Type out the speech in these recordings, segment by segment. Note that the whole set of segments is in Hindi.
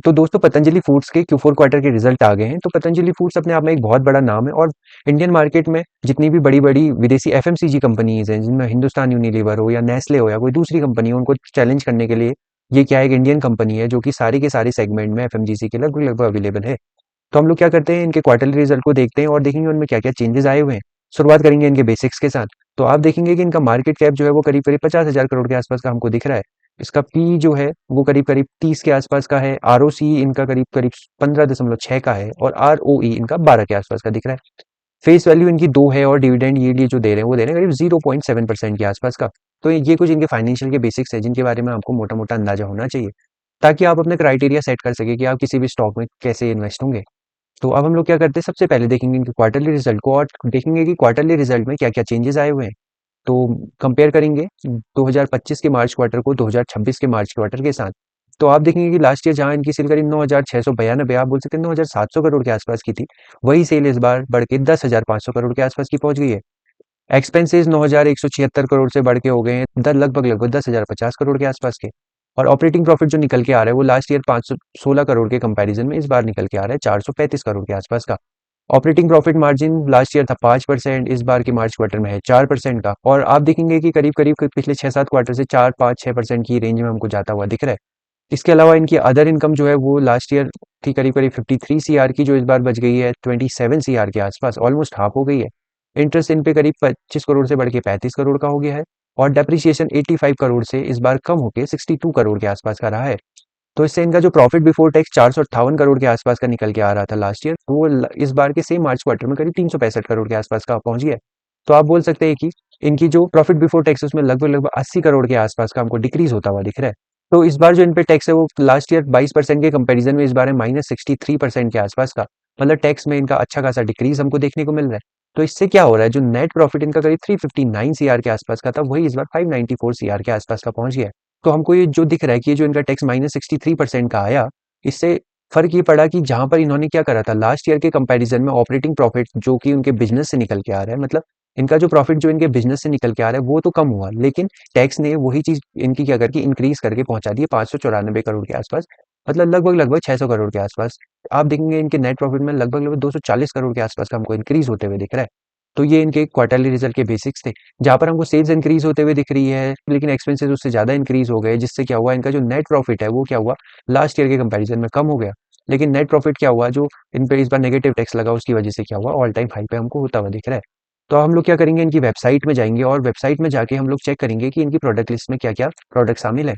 तो दोस्तों पतंजलि फूड्स के Q4 क्वार्टर के रिजल्ट आ गए हैं। तो पतंजलि फूड्स अपने आप में एक बहुत बड़ा नाम है और इंडियन मार्केट में जितनी भी बड़ी-बड़ी विदेशी एफएमसीजी कंपनीज़ हैं, जिनमें हिंदुस्तान यूनिलीवर हो या नेस्ले हो या कोई दूसरी कंपनी हो, उनको चैलेंज करने के लिए ये क्या है, एक इंडियन कंपनी है जो कि सारे के सारे सेगमेंट में एफएमजीसी के लगभग-लगभग अवेलेबल है। तो हम लोग क्या करते हैं, इनके क्वार्टरली रिजल्ट को देखते हैं और देखेंगे उनमें क्या-क्या चेंजेस आए हुए हैं। शुरुआत करेंगे इनके बेसिक्स के साथ। तो आप देखेंगे कि इनका मार्केट कैप जो है वो करीब-करीब 50,000 करोड़ के आसपास का हमको दिख रहा है। इसका पी जो है वो करीब-करीब 30 के आसपास का है, आरओसी इनका करीब-करीब 15.6 का है और आरओई इनका 12 के आसपास का दिख रहा है। फेस वैल्यू इनकी 2 है और डिविडेंड यील्ड ये जो दे रहे हैं वो दे रहे हैं करीब 0.7% के आसपास का। तो ये कुछ इनके फाइनेंशियल के बेसिक्स हैं जिनके बारे में आपको मोटा-मोटा अंदाजा होना चाहिए, ताकि आप अपना क्राइटेरिया सेट कर सकें कि आप किसी भी स्टॉक में कैसे इन्वेस्ट होंगे। तो अब हम लोग क्या करते हैं, सबसे पहले देखेंगे इनके क्वार्टरली रिजल्ट को और देखेंगे कि क्वार्टरली रिजल्ट में क्या-क्या चेंजेस आए हुए हैं। तो कंपेयर करेंगे 2025 के मार्च क्वार्टर को 2026 के मार्च क्वार्टर के साथ। तो आप देखेंगे कि लास्ट ईयर जहाँ इनकी सेल करीब 9,692 आप बोल सकते हैं 9,700 करोड़ के आसपास की थी, वही सेल इस बार बढ़ के 10,500 करोड़ के आसपास की पहुंच गई है। एक्सपेंसेस 9,176 करोड़ से बढ़ के हो गए हैं लगभग 10,050 करोड़ के आसपास के। और ऑपरेटिंग प्रॉफिट जो निकल के आ रहा है वो लास्ट ईयर 516 करोड़ के कंपैरिजन में इस बार निकल के आ रहा है 435 करोड़ के आसपास का। Operating profit margin last year था 5%, इस बार के मार्च क्वार्टर में है 4% का। और आप देखेंगे कि करीब करीब पिछले 6-7 क्वार्टर से 4-5-6% की रेंज में हमको जाता हुआ दिख रहा है। इसके अलावा इनकी अदर इनकम जो है वो लास्ट ईयर थी करीब करीब 53 सीआर की, जो इस बार बच गई है 27 सीआर के आसपास, ऑलमोस्ट हाफ हो गई है। इंटरेस्ट इन पे करीब 25 करोड़ से बढ़ के 35 करोड़ का हो गया है और डेप्रिसिएशन 85 करोड़ से इस बार कम होकर 62 करोड़ के आसपास का रहा है। तो इससे इनका जो प्रॉफिट बिफोर टैक्स 458 करोड़ के आसपास का निकल के आ रहा था लास्ट ईयर, वो इस बार के सेम मार्च क्वार्टर में करीब 365 करोड़ के आसपास का पहुंच गया है। तो आप बोल सकते हैं कि इनकी जो प्रॉफिट बिफोर टैक्स उसमें लगभग 80 करोड़ के आसपास का हमको डिक्रीज होता हुआ दिख रहा है। तो इस बार जो इन पे टैक्स है वो लास्ट ईयर 22% के कंपैरिजन में इस बार है -63% के आसपास का। मतलब टैक्स में इनका अच्छा खासा डिक्रीज हमको देखने को मिल रहा है। तो इससे क्या हो रहा है, जो नेट प्रॉफिट इनका करीब 359 सीआर के आसपास का था, वही इस बार 594 सीआर के आसपास का पहुंच गया है। तो हमको ये जो दिख रहा है कि ये जो इनका टैक्स -63% का आया, इससे फ़र्क ये पड़ा कि जहाँ पर इन्होंने क्या करा था लास्ट ईयर के कंपैरिजन में ऑपरेटिंग प्रॉफिट जो कि उनके बिज़नेस से निकल के आ रहा है, मतलब इनका जो प्रॉफिट जो इनके बिज़नेस से निकल के आ रहा है वो तो कम हुआ, लेकिन टैक्स ने वही चीज़ इनकी क्या करके इंक्रीज़ करके पहुँचा दी है 594 करोड़ के आसपास, मतलब लगभग 600 करोड़ के आसपास। आप देखेंगे इनके नेट प्रॉफिट में लगभग 240 करोड़ के आसपास का हमको इंक्रीज़ होते हुए दिख रहा है। तो ये इनके क्वार्टरली रिजल्ट के बेसिक्स थे, जहाँ पर हमको सेल्स इंक्रीज होते हुए दिख रही है, लेकिन एक्सपेंसेस उससे ज़्यादा इंक्रीज हो गए, जिससे क्या हुआ, इनका जो नेट प्रॉफिट है वो क्या हुआ, लास्ट ईयर के कंपैरिजन में कम हो गया। लेकिन नेट प्रॉफिट क्या हुआ, जो इन पे इस बार नेगेटिव टैक्स लगा उसकी वजह से क्या हुआ, ऑल टाइम हाई पे हमको होता हुआ दिख रहा है। तो हम लोग क्या करेंगे, इनकी वेबसाइट में जाएंगे और वेबसाइट में जाके हम लोग चेक करेंगे कि इनकी प्रोडक्ट लिस्ट में क्या क्या प्रोडक्ट शामिल है।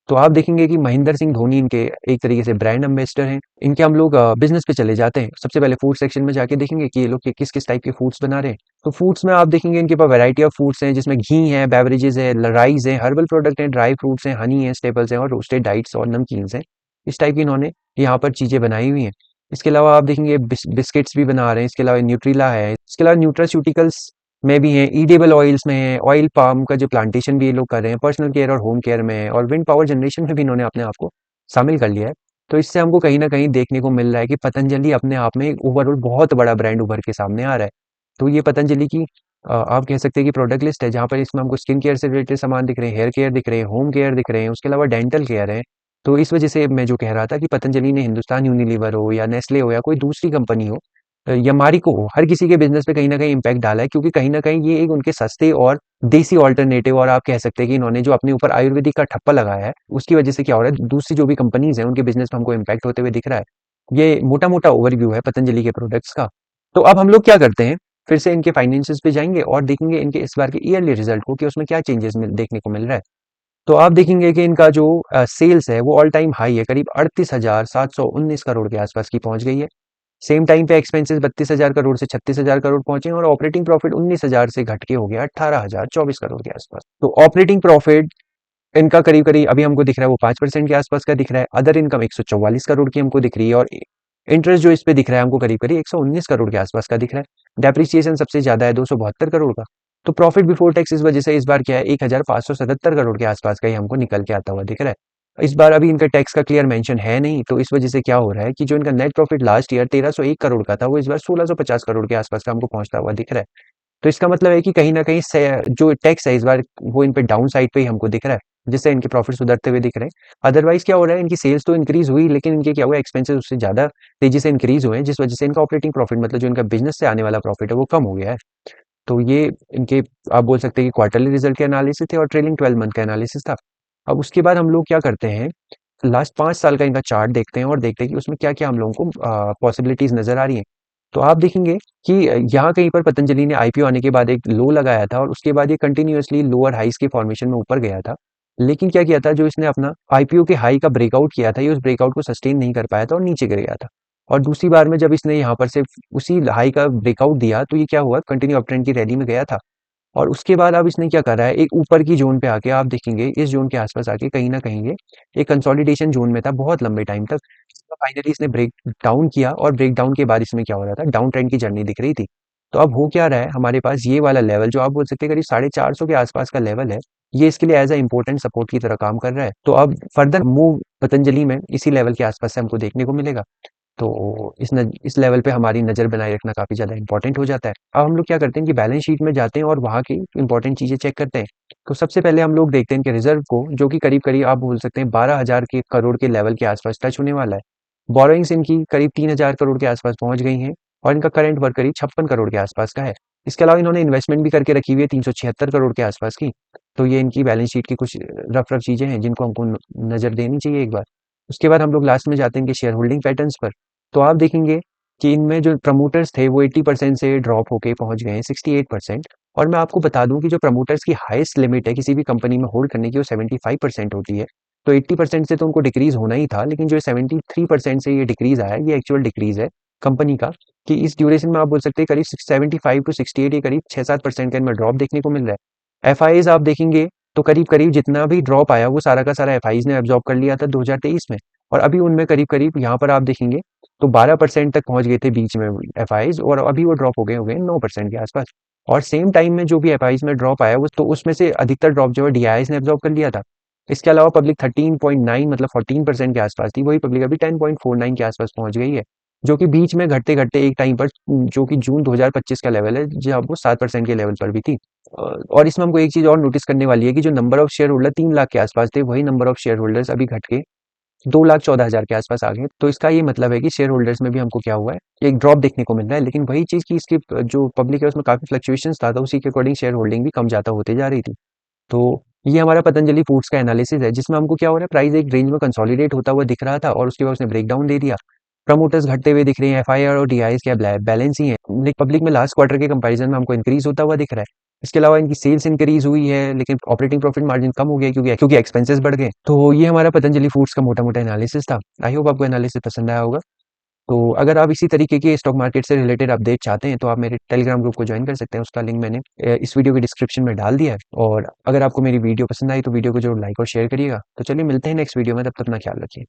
तो आप देखेंगे कि महेंद्र सिंह धोनी इनके एक तरीके से ब्रांड एम्बेसडर हैं। इनके हम लोग बिजनेस पे चले जाते हैं। सबसे पहले फूड सेक्शन में जाके देखेंगे कि ये लोग किस किस टाइप के फूड्स बना रहे हैं। तो फूड्स में आप देखेंगे इनके पास वैरायटी ऑफ फूड्स हैं, जिसमें घी है, बेवरेजेस है, राइस है, हर्बल प्रोडक्ट हैं, ड्राई फ्रूट्स हैं, हनी है, स्टेपल्स हैं और रोस्टेड डाइट्स और नमकीन्स हैं। इस टाइप की इन्होंने यहाँ पर चीज़ें बनाई हुई हैं। इसके अलावा आप देखेंगे बिस्किट्स भी बना रहे हैं। इसके अलावा न्यूट्रीला है। इसके अलावा न्यूट्रास्यूटिकल्स में भी हैं, ईडेबल ऑयल्स में है, ऑयल पाम का जो प्लांटेशन भी ये लोग कर रहे हैं, पर्सनल केयर और होम केयर में है और विंड पावर जनरेशन में भी इन्होंने अपने आप को शामिल कर लिया है। तो इससे हमको कहीं न कहीं देखने को मिल रहा है कि पतंजलि अपने आप में एक ओवरऑल बहुत बड़ा ब्रांड उभर के सामने आ रहा है। तो ये पतंजलि की आप कह सकते हैं कि प्रोडक्ट लिस्ट है, जहाँ पर इसमें हमको स्किन केयर से रिलेटेड सामान दिख रहे हैं, हेयर केयर दिख रहे हैं, होम केयर दिख रहे हैं, उसके अलावा डेंटल केयर है। तो इस वजह से मैं जो कह रहा था कि पतंजलि ने हिंदुस्तान यूनिलीवर हो या नेस्ले हो या कोई दूसरी कंपनी हो या मारिको हो, हर किसी के बिजनेस पे कहीं न कहीं इम्पैक्ट डाला है, क्योंकि कहीं न कहीं ये एक उनके सस्ते और देसी ऑल्टरनेटिव, और आप कह सकते हैं कि इन्होंने जो अपने ऊपर आयुर्वेदिक का ठप्पा लगाया है, उसकी वजह से क्या हो रहा है, दूसरी जो भी कंपनीज़ हैं, उनके बिज़नेस में हमको इम्पैक्ट होते हुए दिख रहा है। ये मोटा-मोटा ओवरव्यू है पतंजलि के प्रोडक्ट्स का। तो अब हम लोग क्या करते हैं, फिर से इनके फाइनेंसियल्स पे जाएँगे और देखेंगे इनके इस बार के ईयरली रिजल्ट को कि उसमें क्या चेंजेस देखने को मिल रहा है। तो आप देखेंगे कि इनका जो सेल्स है वो ऑल टाइम हाई है, करीब 38,719 करोड़ के आसपास की पहुंच गई है। सेम टाइम पे एक्सपेंसेस 32,000 करोड़ से 36,000 करोड़ पहुंचे और ऑपरेटिंग प्रॉफिट 19,000 से घट के हो गया 18,024 करोड़ के आसपास। तो ऑपरेटिंग प्रॉफिट इनका करीब करीब अभी हमको दिख रहा है वो 5% के आसपास का दिख रहा है। अदर इनकम 144 करोड़ की हमको दिख रही है और इंटरेस्ट जो इस पे दिख रहा है हमको करीब करीब 119 करोड़ के आसपास का दिख रहा है। डेप्रिसिएशन सबसे ज्यादा है 272 करोड़ का। तो प्रॉफिट बिफोर टैक्स इस वजह से इस बार क्या है, 1,577 करोड़ के आसपास का ही हमको निकल के आता हुआ दिख रहा है। इस बार अभी इनका टैक्स का क्लियर मेंशन है नहीं, तो इस वजह से क्या हो रहा है कि जो इनका net profit last year 1301 crore का था, वो इस बार 1650 करोड़ के आसपास का हमको पहुंचता हुआ दिख रहा है। तो इसका मतलब है कि कहीं ना कहीं जो टैक्स है इस बार वो इन पे डाउन साइड पे ही हमको दिख रहा है। जिससे इनके प्रॉफिट सुधरते हुए दिख रहे हैं। अदरवाइज क्या हो रहा है, इनकी सेल्स तो इंक्रीज हुई लेकिन इनके क्या हुआ, एक्सपेंसेस उससे ज़्यादा तेजी से इंक्रीज हुए हैं, जिस वजह से इनका ऑपरेटिंग प्रॉफिट मतलब जो इनका बिजनेस से आने वाला प्रॉफिट है वो कम हो गया है। तो ये इनके आप बोल सकते हैं कि क्वार्टरली रिजल्ट के एनालिसिस थे और ट्रेलिंग 12 मंथ का एनालिसिस था। अब उसके बाद हम लोग क्या करते हैं, लास्ट 5 साल का इनका चार्ट देखते हैं और देखते हैं कि उसमें क्या क्या हम लोगों को पॉसिबिलिटीज नजर आ रही हैं। तो आप देखेंगे कि यहाँ कहीं पर पतंजलि ने आईपीओ आने के बाद एक लो लगाया था और उसके बाद ये कंटिन्यूअसली लोअर हाइस के फॉर्मेशन में ऊपर गया था। लेकिन क्या किया था, जो इसने अपना आईपीओ के हाई का ब्रेकआउट किया था, ये उस ब्रेकआउट को सस्टेन नहीं कर पाया था और नीचे गिर गया था। और दूसरी बार में जब इसने यहाँ पर से उसी हाई का ब्रेकआउट दिया तो ये क्या हुआ, कंटिन्यू अप ट्रेंड की रैली में गया था। और उसके बाद अब इसने क्या करा है, एक ऊपर की जोन पे आके आप देखेंगे, इस जोन के आसपास आके कहीं ना कहीं ये एक कंसोलिडेशन जोन में था बहुत लंबे टाइम तक। फाइनली इसने ब्रेक डाउन किया और ब्रेक डाउन के बाद इसमें क्या हो रहा था, डाउन ट्रेंड की जर्नी दिख रही थी। तो अब हो क्या रहा है, हमारे पास ये वाला लेवल जो आप बोल सकते हैं करीब 450 के आसपास का लेवल है, ये इसके लिए एज अ इंपॉर्टेंट सपोर्ट की तरह काम कर रहा है। तो अब फर्दर मूव पतंजलि में इसी लेवल के आसपास से हमको देखने को मिलेगा। तो इस लेवल पे हमारी नज़र बनाए रखना काफ़ी ज़्यादा इंपॉर्टेंट हो जाता है। अब हम लोग क्या करते हैं कि बैलेंस शीट में जाते हैं और वहाँ की इंपॉर्टेंट चीज़ें चेक करते हैं। तो सबसे पहले हम लोग देखते हैं कि रिजर्व को, जो कि करीब-करीब आप बोल सकते हैं 12,000 के करोड़ के लेवल के आसपास टच होने वाला है। बोरोइंग्स इनकी करीब 3,000 करोड़ के आसपास पहुँच गई हैं और इनका करंट वर्थ करीब 56 करोड़ के आसपास का है। इसके अलावा इन्होंने इन्वेस्टमेंट भी करके रखी हुई है 376 करोड़ के आसपास की। तो ये इनकी बैलेंस शीट की कुछ रफ-रफ चीज़ें हैं जिनको हमको नज़र देनी चाहिए एक बार। उसके बाद हम लोग लास्ट में जाते हैं इनके शेयर होल्डिंग पैटर्न्स पर। तो आप देखेंगे कि इनमें जो प्रमोटर्स थे वो 80% से ड्रॉप होके पहुंच गए हैं 68%। और मैं आपको बता दूं कि जो प्रमोटर्स की हाईएस्ट लिमिट है किसी भी कंपनी में होल्ड करने की वो 75% होती है। तो 80% से तो उनको डिक्रीज होना ही था, लेकिन जो 73% से ये डिक्रीज आया, ये एक्चुअल डिक्रीज है कंपनी का। कि इस ड्यूरेशन में आप बोल सकते हैं करीब 75 टू 68, ये करीब 6-7% का इनमें ड्रॉप देखने को मिल रहा है। एफ आप देखेंगे तो करीब करीब जितना भी ड्रॉप आया वो सारा का सारा एफ ने एब्जॉर्ब कर लिया था 2023 में। और अभी उनमें करीब करीब यहाँ पर आप देखेंगे तो 12% तक पहुंच गए थे बीच में एफ और अभी वो ड्रॉप हो गए 9% के आसपास। और सेम टाइम में जो भी एफ में ड्रॉप आया वो तो उसमें से अधिकतर ड्रॉप जो है डीआईएस ने एब्जॉर्ब कर लिया था। इसके अलावा पब्लिक 13.9 मतलब 14% के आसपास थी, वही पब्लिक अभी 10.49 के आसपास पहुंच गई है। जो कि बीच में घटते घटते एक टाइम पर जो कि जून 2025 का लेवल है जब वो 7% के लेवल पर भी थी। और इसमें हमको एक चीज और नोटिस करने वाली है कि जो number of share holder 3 lakh के आसपास थे, वही नंबर ऑफ शेयर होल्डर्स अभी घट के 2,14,000 के आसपास आ गए। तो इसका ये मतलब है कि शेयर होल्डर्स में भी हमको क्या हुआ है, एक ड्रॉप देखने को मिल रहा है। लेकिन वही चीज़ कि इसकी जो पब्लिक है उसमें काफ़ी फ्लक्चुएशंस था, तो उसी के अकॉर्डिंग शेयर होल्डिंग भी कम ज़्यादा होते जा रही थी। तो ये हमारा पतंजलि फूड्स का एनालिसिस है जिसमें हमको क्या हो रहा है, प्राइस एक रेंज में कंसोलिडेट होता हुआ दिख रहा था और उसके बाद उसने ब्रेकडाउन दे दिया। प्रमोटर्स घटते हुए दिख रहे हैं, एफआईआर और डीआईएस क्या बैलेंस ही है। पब्लिक में लास्ट क्वार्टर के कंपैरिजन में हमको इंक्रीज होता हुआ दिख रहा है। इसके अलावा इनकी सेल्स इंक्रीज हुई है लेकिन ऑपरेटिंग प्रॉफिट मार्जिन कम हो गया क्योंकि एक्सपेंसेस बढ़ गए। तो ये हमारा पतंजलि फूड्स का मोटा मोटा एनालिसिस था। आई होप आपको एनालिसिस पसंद आया होगा। तो अगर आप इसी तरीके के स्टॉक मार्केट से रिलेटेड अपडेट चाहते हैं तो आप मेरे टेलीग्राम ग्रुप को ज्वाइन कर सकते हैं। उसका लिंक मैंने इस वीडियो के डिस्क्रिप्शन में डाल दिया है। और अगर आपको मेरी वीडियो पसंद आई तो वीडियो को जरूर लाइक और शेयर करिएगा। तो चलिए मिलते हैं नेक्स्ट वीडियो में, तब तक अपना ख्याल रखिए।